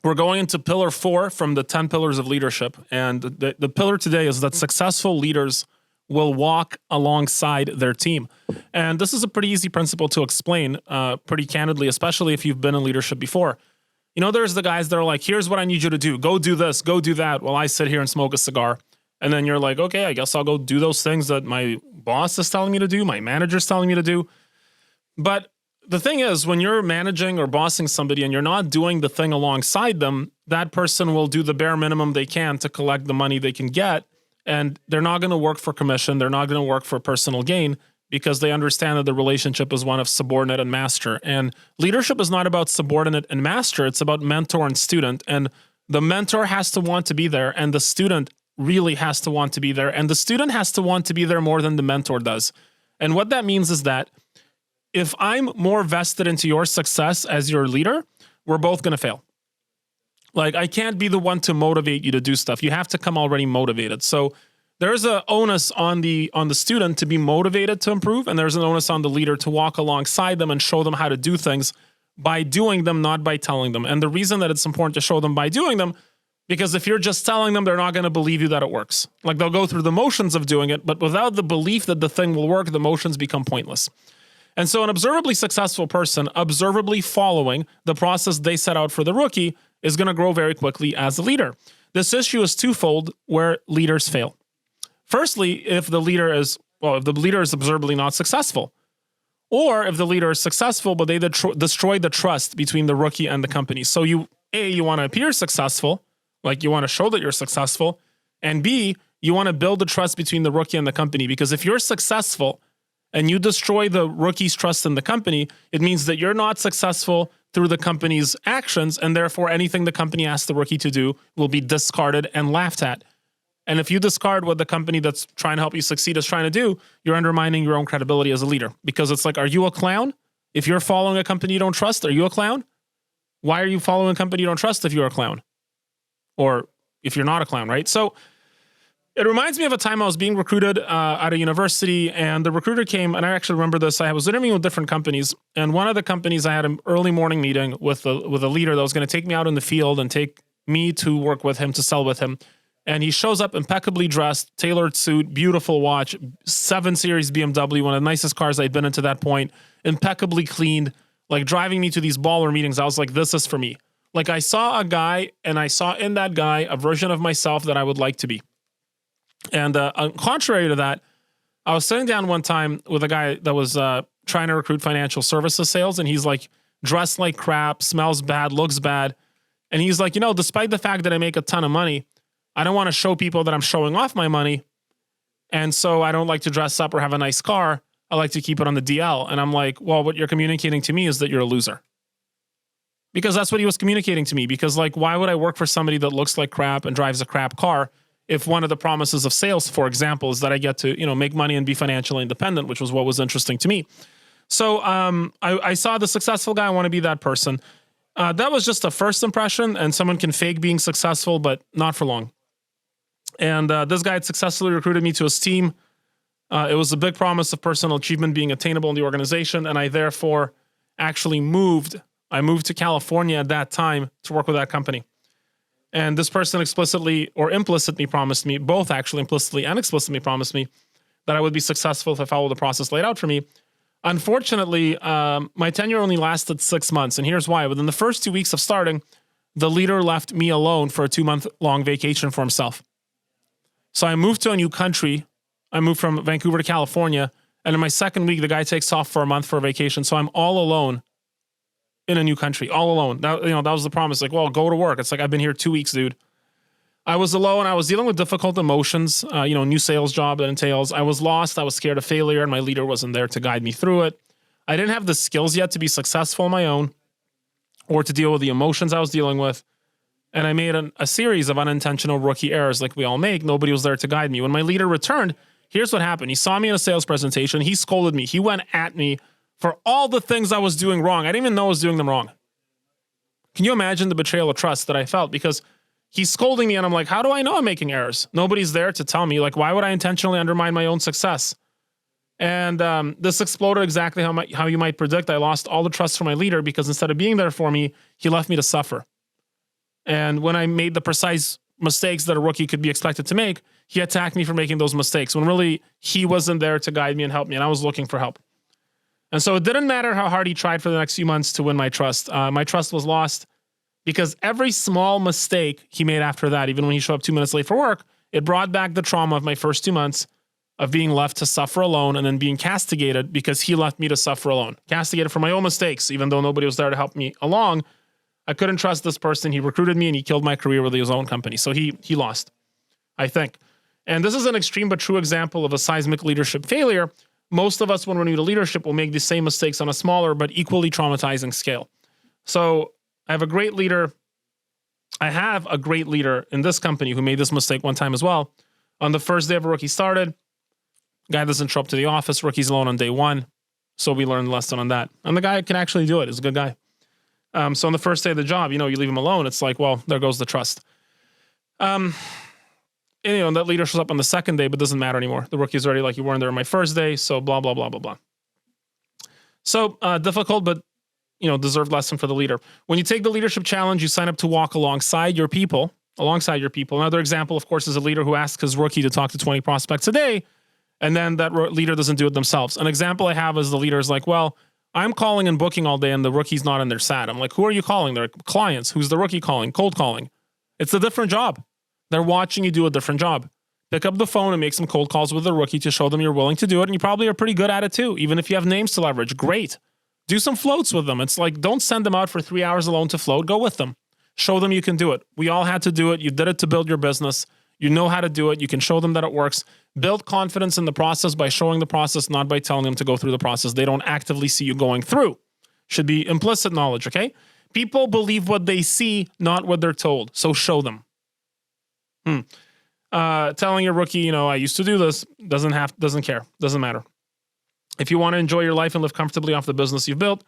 We're going into pillar 4 from the 10 pillars of leadership. And the pillar today is that successful leaders will walk alongside their team. And this is a pretty easy principle to explain pretty candidly, especially if you've been in leadership before. You know, there's the guys that are like, here's what I need you to do. Go do this, go do that, while I sit here and smoke a cigar. And then you're like, okay, I guess I'll go do those things that my boss is telling me to do, my manager's telling me to do. But the thing is, when you're managing or bossing somebody and you're not doing the thing alongside them, that person will do the bare minimum they can to collect the money they can get. And they're not going to work for commission. They're not going to work for personal gain because they understand that the relationship is one of subordinate and master. And leadership is not about subordinate and master. It's about mentor and student. And the mentor has to want to be there. And the student really has to want to be there. And the student has to want to be there more than the mentor does. And what that means is that if I'm more vested into your success as your leader, we're both going to fail. Like, I can't be the one to motivate you to do stuff. You have to come already motivated. So there's an onus on the student to be motivated to improve, and there's an onus on the leader to walk alongside them and show them how to do things by doing them, not by telling them. And the reason that it's important to show them by doing them, because if you're just telling them, they're not going to believe you that it works. Like, they'll go through the motions of doing it, but without the belief that the thing will work, the motions become pointless. And so an observably successful person, observably following the process they set out for the rookie, is going to grow very quickly as a leader. This issue is twofold where leaders fail. Firstly, if the leader is observably not successful, or if the leader is successful, but they destroy the trust between the rookie and the company. So you want to appear successful, like you want to show that you're successful, and B, you want to build the trust between the rookie and the company, because if you're successful and you destroy the rookie's trust in the company, it means that you're not successful through the company's actions, and therefore anything the company asks the rookie to do will be discarded and laughed at. And if you discard what the company that's trying to help you succeed is trying to do, you're undermining your own credibility as a leader. Because it's like, are you a clown? If you're following a company you don't trust, are you a clown? Why are you following a company you don't trust if you're a clown? Or if you're not a clown, right? So it reminds me of a time I was being recruited at a university, and the recruiter came, and I actually remember this. I was interviewing with different companies, and one of the companies, I had an early morning meeting with a leader that was going to take me out in the field and take me to work with him, to sell with him. And he shows up impeccably dressed, tailored suit, beautiful watch, 7 Series BMW, one of the nicest cars I'd been in to that point, impeccably cleaned, like driving me to these baller meetings. I was like, this is for me. Like, I saw a guy, and I saw in that guy a version of myself that I would like to be. And contrary to that, I was sitting down one time with a guy that was trying to recruit financial services sales, and he's like dressed like crap, smells bad, looks bad. And he's like, despite the fact that I make a ton of money, I don't want to show people that I'm showing off my money. And so I don't like to dress up or have a nice car. I like to keep it on the DL. And I'm like, well, what you're communicating to me is that you're a loser. Because that's what he was communicating to me. Because, like, why would I work for somebody that looks like crap and drives a crap car if one of the promises of sales, for example, is that I get to, make money and be financially independent, which was what was interesting to me. So I saw the successful guy. I want to be that person. That was just a first impression, and someone can fake being successful, but not for long. And this guy had successfully recruited me to his team. It was a big promise of personal achievement being attainable in the organization, and I therefore actually moved. I moved to California at that time to work with that company. And this person explicitly or implicitly promised me, both actually implicitly and explicitly promised me, that I would be successful if I followed the process laid out for me. Unfortunately, my tenure only lasted 6 months, and here's why. Within the first 2 weeks of starting, the leader left me alone for a 2-month-long vacation for himself. So I moved to a new country. I moved from Vancouver to California, and in my second week, the guy takes off for a month for a vacation. So I'm all alone in a new country, all alone. That was the promise. Like, well, go to work. It's like, I've been here 2 weeks, dude. I was alone. I was dealing with difficult emotions, new sales job that entails. I was lost. I was scared of failure, and my leader wasn't there to guide me through it. I didn't have the skills yet to be successful on my own or to deal with the emotions I was dealing with. And I made a series of unintentional rookie errors like we all make. Nobody was there to guide me. When my leader returned, here's what happened. He saw me in a sales presentation. He scolded me. He went at me for all the things I was doing wrong. I didn't even know I was doing them wrong. Can you imagine the betrayal of trust that I felt? Because he's scolding me, and I'm like, how do I know I'm making errors? Nobody's there to tell me. Like, why would I intentionally undermine my own success? And this exploded exactly how you might predict. I lost all the trust from my leader because instead of being there for me, he left me to suffer. And when I made the precise mistakes that a rookie could be expected to make, he attacked me for making those mistakes when really he wasn't there to guide me and help me, and I was looking for help. And so it didn't matter how hard he tried for the next few months to win my trust. My trust was lost because every small mistake he made after that, even when he showed up 2 minutes late for work, it brought back the trauma of my first 2 months of being left to suffer alone and then being castigated because he left me to suffer alone. Castigated for my own mistakes, even though nobody was there to help me along. I couldn't trust this person. He recruited me and he killed my career with his own company. So he lost, I think. And this is an extreme but true example of a seismic leadership failure. Most of us, when we're new to leadership, will make the same mistakes on a smaller but equally traumatizing scale. So I have a great leader. I have a great leader in this company who made this mistake one time as well. On the first day of a rookie started, guy doesn't show up to the office, rookie's alone on day one. So we learned a lesson on that. And the guy can actually do it. He's a good guy. So on the first day of the job, you leave him alone. It's like, well, there goes the trust. And that leader shows up on the second day, but doesn't matter anymore. The rookie's already like, you weren't there on my first day. So blah, blah, blah, blah, blah. So difficult, but deserved lesson for the leader. When you take the leadership challenge, you sign up to walk alongside your people. Another example, of course, is a leader who asks his rookie to talk to 20 prospects a day, and then that leader doesn't do it themselves. An example I have is the leader is like, well, I'm calling and booking all day, and the rookie's not in there sad. I'm like, who are you calling? They're clients. Who's the rookie calling? Cold calling. It's a different job. They're watching you do a different job. Pick up the phone and make some cold calls with the rookie to show them you're willing to do it, and you probably are pretty good at it too. Even if you have names to leverage, great. Do some floats with them. It's like, don't send them out for 3 hours alone to float. Go with them. Show them you can do it. We all had to do it. You did it to build your business. You know how to do it. You can show them that it works. Build confidence in the process by showing the process, not by telling them to go through the process. They don't actively see you going through. Should be implicit knowledge, okay? People believe what they see, not what they're told. So show them. Telling your rookie, I used to do this, doesn't care, doesn't matter. If you want to enjoy your life and live comfortably off the business you've built,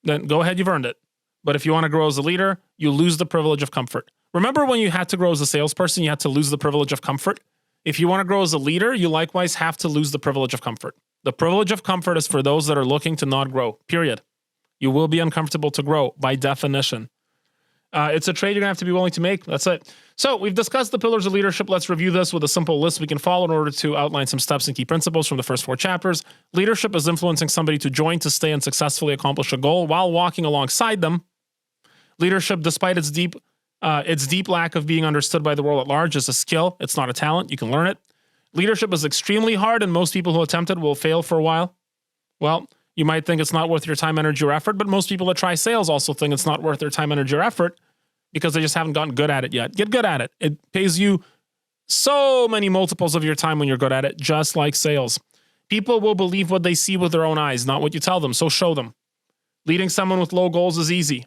then go ahead, you've earned it. But if you want to grow as a leader, you lose the privilege of comfort. Remember when you had to grow as a salesperson, you had to lose the privilege of comfort? If you want to grow as a leader, you likewise have to lose the privilege of comfort. The privilege of comfort is for those that are looking to not grow, period. You will be uncomfortable to grow by definition. It's a trade you're going to have to be willing to make. That's it. So we've discussed the pillars of leadership. Let's review this with a simple list we can follow in order to outline some steps and key principles from the first 4 chapters. Leadership is influencing somebody to join, to stay, and successfully accomplish a goal while walking alongside them. Leadership, despite its deep lack of being understood by the world at large, is a skill. It's not a talent. You can learn it. Leadership is extremely hard, and most people who attempt it will fail for a while. Well, you might think it's not worth your time, energy, or effort, but most people that try sales also think it's not worth their time, energy, or effort because they just haven't gotten good at it yet. Get good at it. It pays you so many multiples of your time when you're good at it, just like sales. People will believe what they see with their own eyes, not what you tell them, so show them. Leading someone with low goals is easy.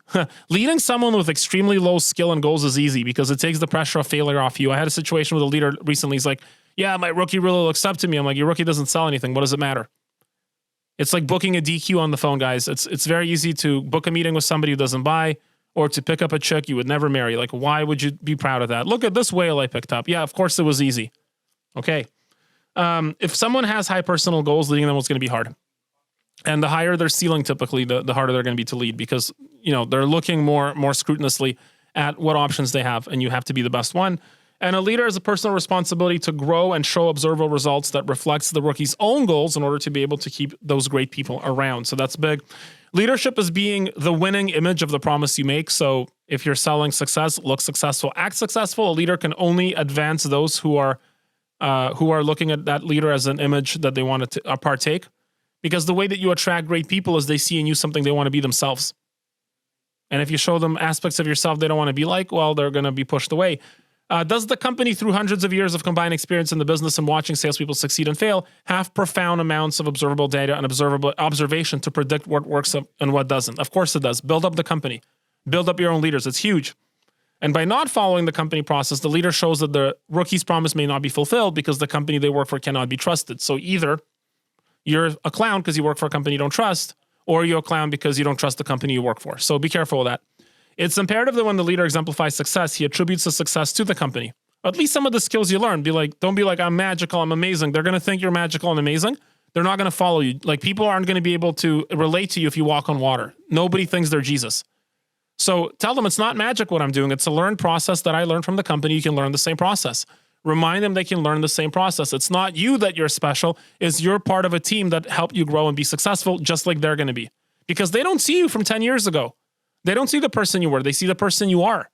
Leading someone with extremely low skill and goals is easy because it takes the pressure of failure off you. I had a situation with a leader recently. He's like, yeah, my rookie really looks up to me. I'm like, your rookie doesn't sell anything. What does it matter? It's like booking a DQ on the phone, guys. It's very easy to book a meeting with somebody who doesn't buy or to pick up a chick you would never marry. Like, why would you be proud of that? Look at this whale I picked up. Yeah, of course it was easy. Okay. If someone has high personal goals, leading them is going to be hard. And the higher their ceiling, typically, the harder they're going to be to lead because, they're looking more scrupulously at what options they have, and you have to be the best one. And a leader has a personal responsibility to grow and show observable results that reflects the rookie's own goals in order to be able to keep those great people around. So that's big. Leadership is being the winning image of the promise you make. So if you're selling success, look successful, act successful. A leader can only advance those who are looking at that leader as an image that they want to partake. Because the way that you attract great people is they see in you something they want to be themselves. And if you show them aspects of yourself they don't want to be like, well, they're going to be pushed away. Does the company, through hundreds of years of combined experience in the business and watching salespeople succeed and fail, have profound amounts of observable data and observable observation to predict what works and what doesn't? Of course it does. Build up the company. Build up your own leaders. It's huge. And by not following the company process, the leader shows that the rookie's promise may not be fulfilled because the company they work for cannot be trusted. So either you're a clown because you work for a company you don't trust, or you're a clown because you don't trust the company you work for. So be careful with that. It's imperative that when the leader exemplifies success, he attributes the success to the company. At least some of the skills you learn. Don't be like, I'm magical, I'm amazing. They're going to think you're magical and amazing. They're not going to follow you. Like, people aren't going to be able to relate to you if you walk on water. Nobody thinks they're Jesus. So tell them it's not magic what I'm doing. It's a learned process that I learned from the company. You can learn the same process. Remind them they can learn the same process. It's not you that you're special. It's you're part of a team that helped you grow and be successful just like they're going to be. Because they don't see you from 10 years ago. They don't see the person you were. They see the person you are.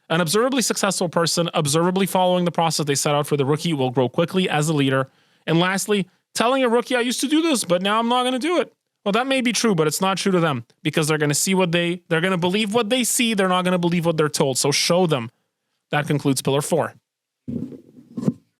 An observably successful person, observably following the process they set out for the rookie, will grow quickly as a leader. And lastly, telling a rookie, I used to do this, but now I'm not going to do it. Well, that may be true, but it's not true to them because they're going to see they're going to believe what they see. They're not going to believe what they're told. So show them. That concludes pillar 4.